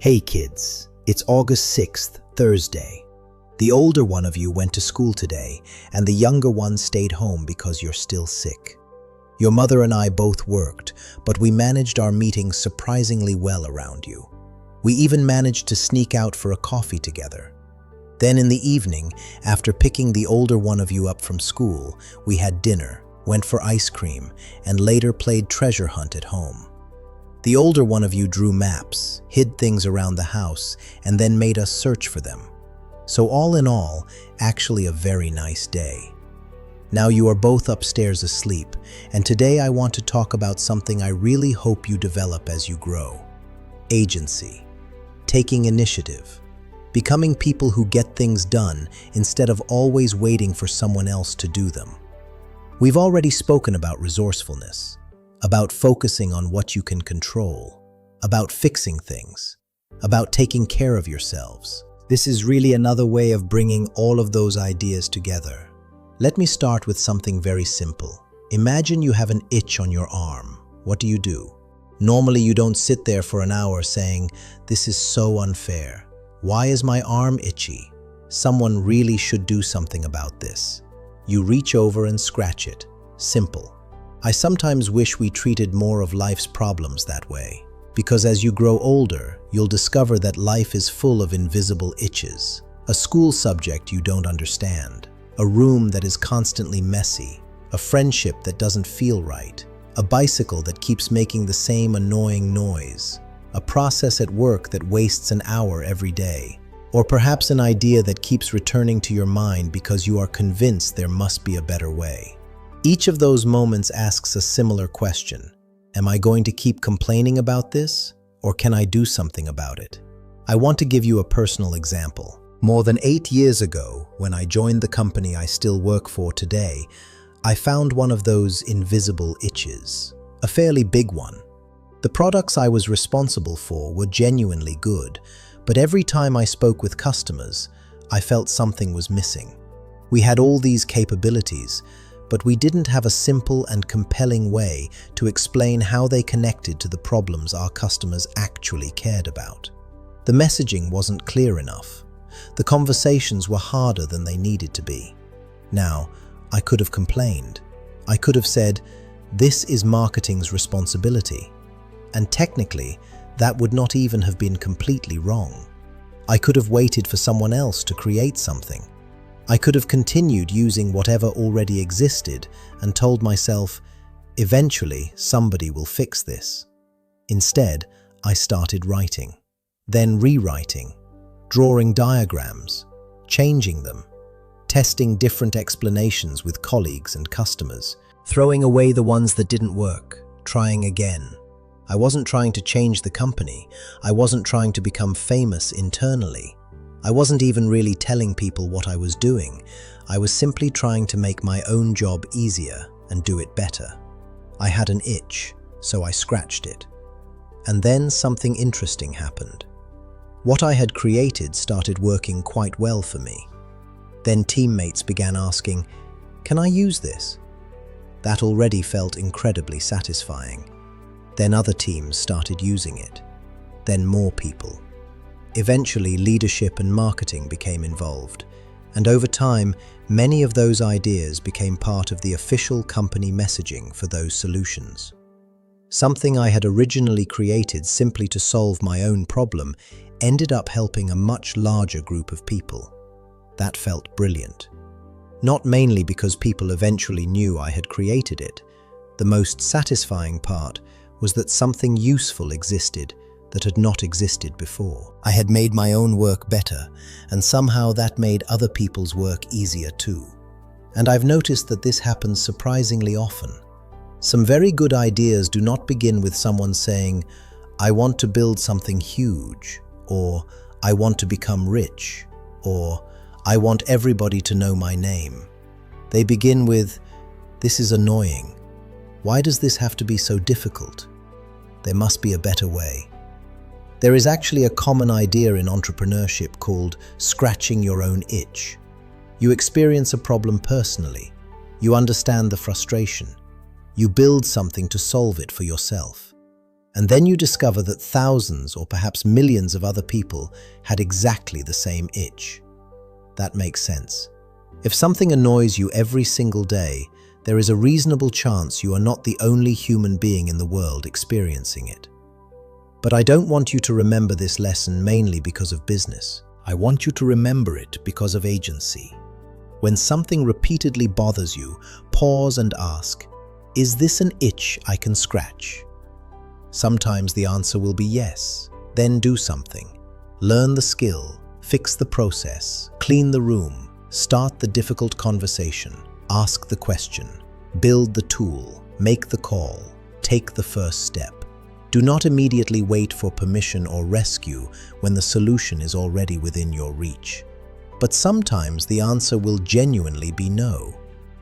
Hey kids, it's August 6th, Thursday. The older one of you went to school today, and the younger one stayed home because you're still sick. Your mother and I both worked, but we managed our meetings surprisingly well around you. We even managed to sneak out for a coffee together. Then in the evening, after picking the older one of you up from school, we had dinner, went for ice cream, and later played treasure hunt at home. The older one of you drew maps, hid things around the house, and then made us search for them. So all in all, actually a very nice day. Now you are both upstairs asleep, and today I want to talk about something I really hope you develop as you grow. Agency. Taking initiative. Becoming people who get things done instead of always waiting for someone else to do them. We've already spoken about resourcefulness, about focusing on what you can control, about fixing things, about taking care of yourselves. This is really another way of bringing all of those ideas together. Let me start with something very simple. Imagine you have an itch on your arm. What do? Normally you don't sit there for an hour saying, "This is so unfair. Why is my arm itchy? Someone really should do something about this." You reach over and scratch it. Simple. I sometimes wish we treated more of life's problems that way, because as you grow older, you'll discover that life is full of invisible itches. A school subject you don't understand, a room that is constantly messy, a friendship that doesn't feel right, a bicycle that keeps making the same annoying noise, a process at work that wastes an hour every day, or perhaps an idea that keeps returning to your mind because you are convinced there must be a better way. Each of those moments asks a similar question. Am I going to keep complaining about this, or can I do something about it? I want to give you a personal example. More than 8 years ago, when I joined the company I still work for today, I found one of those invisible itches, a fairly big one. The products I was responsible for were genuinely good, but every time I spoke with customers, I felt something was missing. We had all these capabilities, but we didn't have a simple and compelling way to explain how they connected to the problems our customers actually cared about. The messaging wasn't clear enough. The conversations were harder than they needed to be. Now, I could have complained. I could have said, "This is marketing's responsibility." And technically, that would not even have been completely wrong. I could have waited for someone else to create something. I could have continued using whatever already existed and told myself, eventually somebody will fix this. Instead, I started writing, then rewriting, drawing diagrams, changing them, testing different explanations with colleagues and customers, throwing away the ones that didn't work, trying again. I wasn't trying to change the company. I wasn't trying to become famous internally. I wasn't even really telling people what I was doing. I was simply trying to make my own job easier and do it better. I had an itch, so I scratched it. And then something interesting happened. What I had created started working quite well for me. Then teammates began asking, "Can I use this?" That already felt incredibly satisfying. Then other teams started using it. Then more people. Eventually, leadership and marketing became involved, and over time, many of those ideas became part of the official company messaging for those solutions. Something I had originally created simply to solve my own problem ended up helping a much larger group of people. That felt brilliant. Not mainly because people eventually knew I had created it. The most satisfying part was that something useful existed that had not existed before. I had made my own work better, and somehow that made other people's work easier too. And I've noticed that this happens surprisingly often. Some very good ideas do not begin with someone saying, "I want to build something huge," or "I want to become rich," or "I want everybody to know my name." They begin with, "This is annoying. Why does this have to be so difficult? There must be a better way." There is actually a common idea in entrepreneurship called scratching your own itch. You experience a problem personally. You understand the frustration. You build something to solve it for yourself. And then you discover that thousands or perhaps millions of other people had exactly the same itch. That makes sense. If something annoys you every single day, there is a reasonable chance you are not the only human being in the world experiencing it. But I don't want you to remember this lesson mainly because of business. I want you to remember it because of agency. When something repeatedly bothers you, pause and ask, is this an itch I can scratch? Sometimes the answer will be yes. Then do something. Learn the skill, fix the process, clean the room, start the difficult conversation, ask the question, build the tool, make the call, take the first step. Do not immediately wait for permission or rescue when the solution is already within your reach. But sometimes the answer will genuinely be no.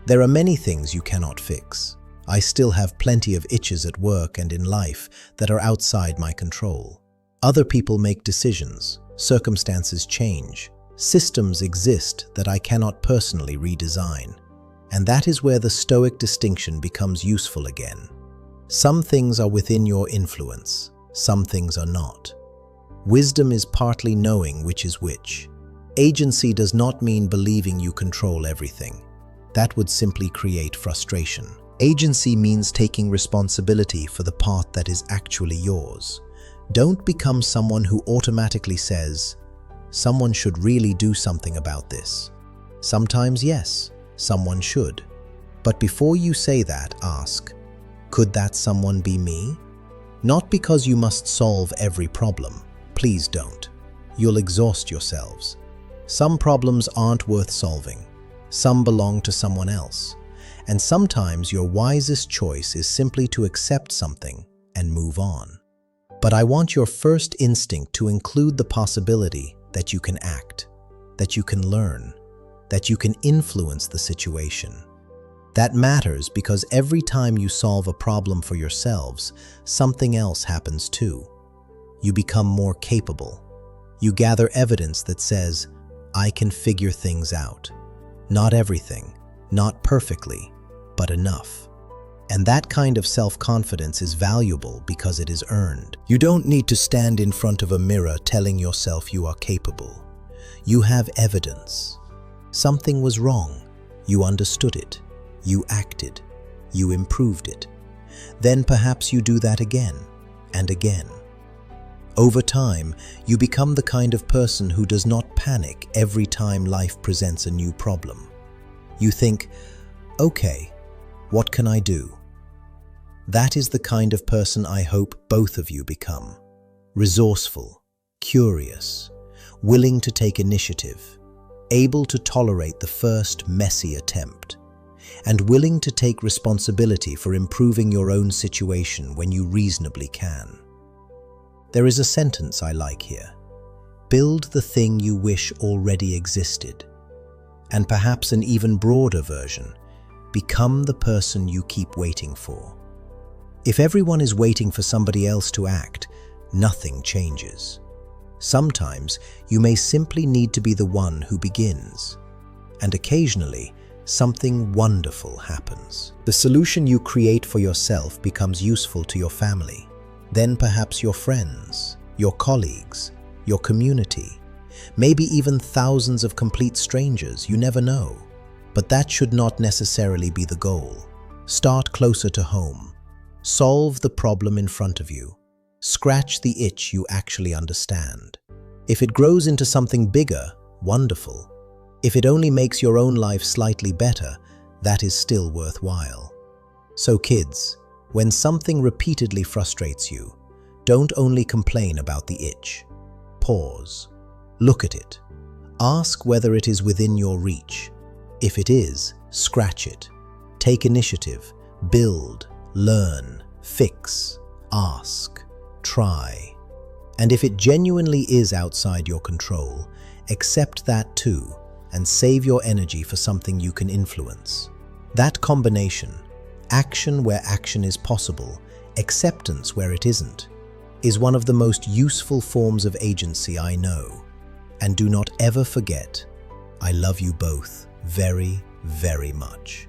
There are many things you cannot fix. I still have plenty of itches at work and in life that are outside my control. Other people make decisions, circumstances change, systems exist that I cannot personally redesign. And that is where the Stoic distinction becomes useful again. Some things are within your influence, some things are not. Wisdom is partly knowing which is which. Agency does not mean believing you control everything. That would simply create frustration. Agency means taking responsibility for the part that is actually yours. Don't become someone who automatically says, someone should really do something about this. Sometimes yes, someone should. But before you say that, ask, could that someone be me? Not because you must solve every problem. Please don't. You'll exhaust yourselves. Some problems aren't worth solving. Some belong to someone else. And sometimes your wisest choice is simply to accept something and move on. But I want your first instinct to include the possibility that you can act, that you can learn, that you can influence the situation. That matters because every time you solve a problem for yourselves, something else happens too. You become more capable. You gather evidence that says, I can figure things out. Not everything, not perfectly, but enough. And that kind of self-confidence is valuable because it is earned. You don't need to stand in front of a mirror telling yourself you are capable. You have evidence. Something was wrong. You understood it. You acted. You improved it. Then perhaps you do that again and again. Over time, you become the kind of person who does not panic every time life presents a new problem. You think, okay, what can I do? That is the kind of person I hope both of you become. Resourceful, curious, willing to take initiative, able to tolerate the first messy attempt, and willing to take responsibility for improving your own situation when you reasonably can. There is a sentence I like here. Build the thing you wish already existed. And perhaps an even broader version, become the person you keep waiting for. If everyone is waiting for somebody else to act, nothing changes. Sometimes you may simply need to be the one who begins. And occasionally, something wonderful happens. The solution you create for yourself becomes useful to your family, then perhaps your friends, your colleagues, your community, maybe even thousands of complete strangers, you never know. But that should not necessarily be the goal. Start closer to home. Solve the problem in front of you. Scratch the itch you actually understand. If it grows into something bigger, wonderful. If it only makes your own life slightly better, that is still worthwhile. So kids, when something repeatedly frustrates you, don't only complain about the itch. Pause. Look at it. Ask whether it is within your reach. If it is, scratch it. Take initiative. Build, learn, fix, ask, try. And if it genuinely is outside your control, accept that too and save your energy for something you can influence. That combination, action where action is possible, acceptance where it isn't, is one of the most useful forms of agency I know. And do not ever forget, I love you both very, very much.